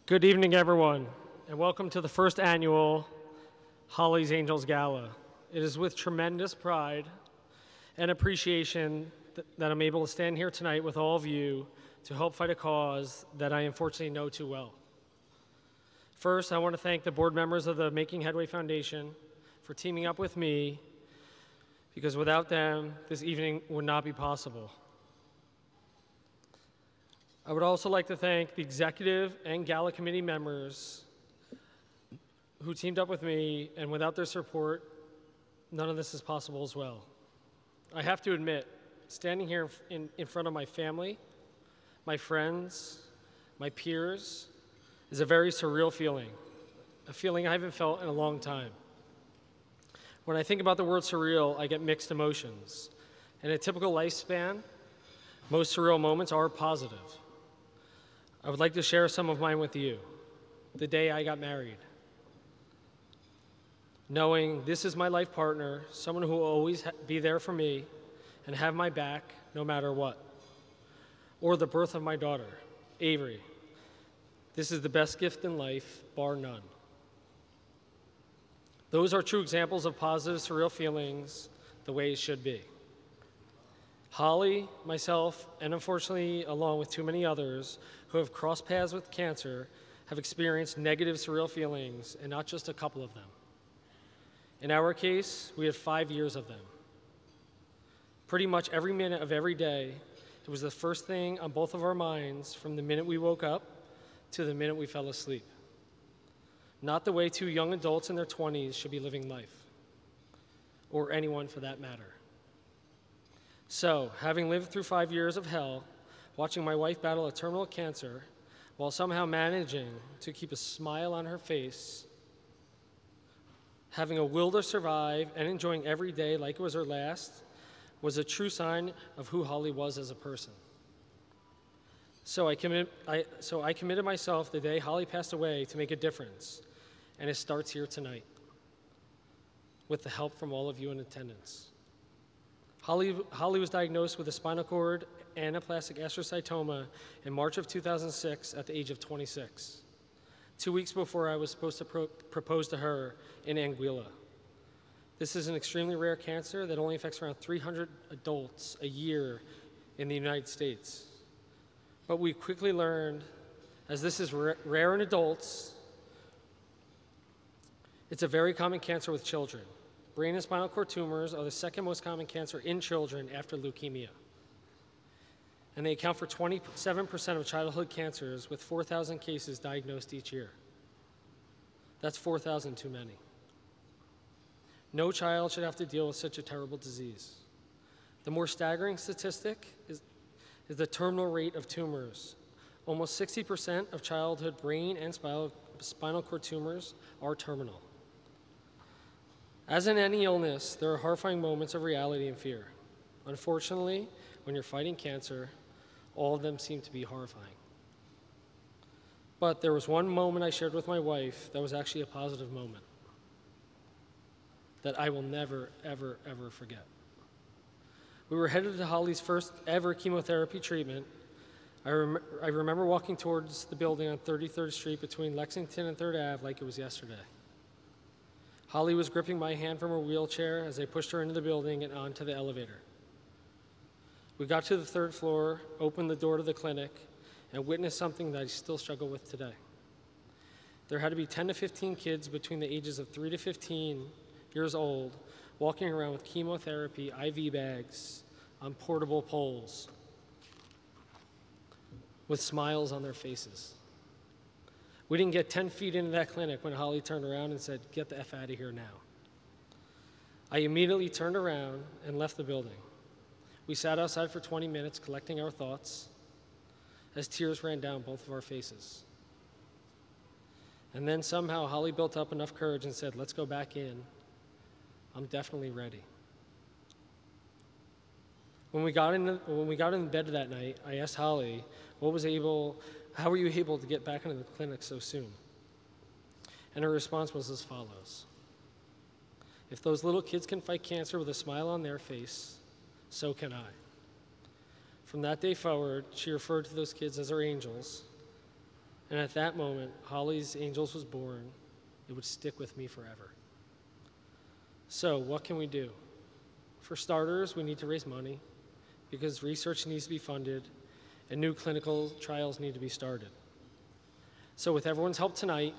Good evening, everyone, and welcome to the first annual Holly's Angels Gala. It is with tremendous pride and appreciation that I'm able to stand here tonight with all of you to help fight a cause that I unfortunately know too well. First, I want to thank the board members of the Making Headway Foundation for teaming up with me, because without them, this evening would not be possible. I would also like to thank the executive and Gala committee members who teamed up with me, and without their support, none of this is possible as well. I have to admit, standing here in front of my family, my friends, my peers, is a very surreal feeling, a feeling I haven't felt in a long time. When I think about the word surreal, I get mixed emotions. In a typical lifespan, most surreal moments are positive. I would like to share some of mine with you. The day I got married. Knowing this is my life partner, someone who will always be there for me and have my back no matter what. Or the birth of my daughter, Avery. This is the best gift in life, bar none. Those are true examples of positive, surreal feelings the way it should be. Holly, myself, and unfortunately, along with too many others who have crossed paths with cancer, have experienced negative, surreal feelings, and not just a couple of them. In our case, we had 5 years of them. Pretty much every minute of every day, it was the first thing on both of our minds from the minute we woke up to the minute we fell asleep. Not the way two young adults in their 20s should be living life, or anyone for that matter. So, having lived through 5 years of hell, watching my wife battle a terminal cancer, while somehow managing to keep a smile on her face, having a will to survive and enjoying every day like it was her last, was a true sign of who Holly was as a person. So I committed myself the day Holly passed away to make a difference, and it starts here tonight, with the help from all of you in attendance. Holly was diagnosed with a spinal cord anaplastic astrocytoma in March of 2006 at the age of 26, 2 weeks before I was supposed to propose to her in Anguilla. This is an extremely rare cancer that only affects around 300 adults a year in the United States. But we quickly learned, as this is rare in adults, it's a very common cancer with children. Brain and spinal cord tumors are the second most common cancer in children after leukemia. And they account for 27% of childhood cancers, with 4,000 cases diagnosed each year. That's 4,000 too many. No child should have to deal with such a terrible disease. The more staggering statistic is the terminal rate of tumors. Almost 60% of childhood brain and spinal cord tumors are terminal. As in any illness, there are horrifying moments of reality and fear. Unfortunately, when you're fighting cancer, all of them seem to be horrifying. But there was one moment I shared with my wife that was actually a positive moment that I will never, ever, ever forget. We were headed to Holly's first ever chemotherapy treatment. I remember walking towards the building on 33rd Street between Lexington and 3rd Ave like it was yesterday. Holly was gripping my hand from her wheelchair as I pushed her into the building and onto the elevator. We got to the 3rd floor, opened the door to the clinic, and witnessed something that I still struggle with today. There had to be 10 to 15 kids between the ages of 3 to 15 years old walking around with chemotherapy IV bags on portable poles with smiles on their faces. We didn't get 10 feet into that clinic when Holly turned around and said, "Get the F out of here now." I immediately turned around and left the building. We sat outside for 20 minutes collecting our thoughts as tears ran down both of our faces. And then somehow Holly built up enough courage and said, "Let's go back in. I'm definitely ready." When we got in bed that night, I asked Holly, how were you able to get back into the clinic so soon? And her response was as follows: "If those little kids can fight cancer with a smile on their face, so can I." From that day forward, she referred to those kids as her angels, And at that moment, Holly's Angels was born. It would stick with me forever. So what can we do? For starters, we need to raise money because research needs to be funded and new clinical trials need to be started. So with everyone's help tonight,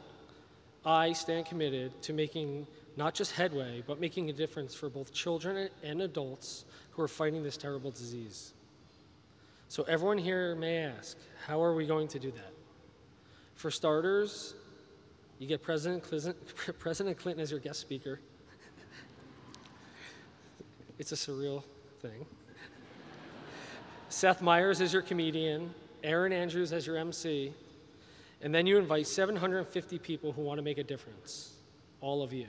I stand committed to making not just headway, but making a difference for both children and adults who are fighting this terrible disease. So everyone here may ask, how are we going to do that? For starters, you get President Clinton as your guest speaker. It's a surreal thing. Seth Meyers as your comedian, Aaron Andrews as your MC, and then you invite 750 people who want to make a difference, all of you.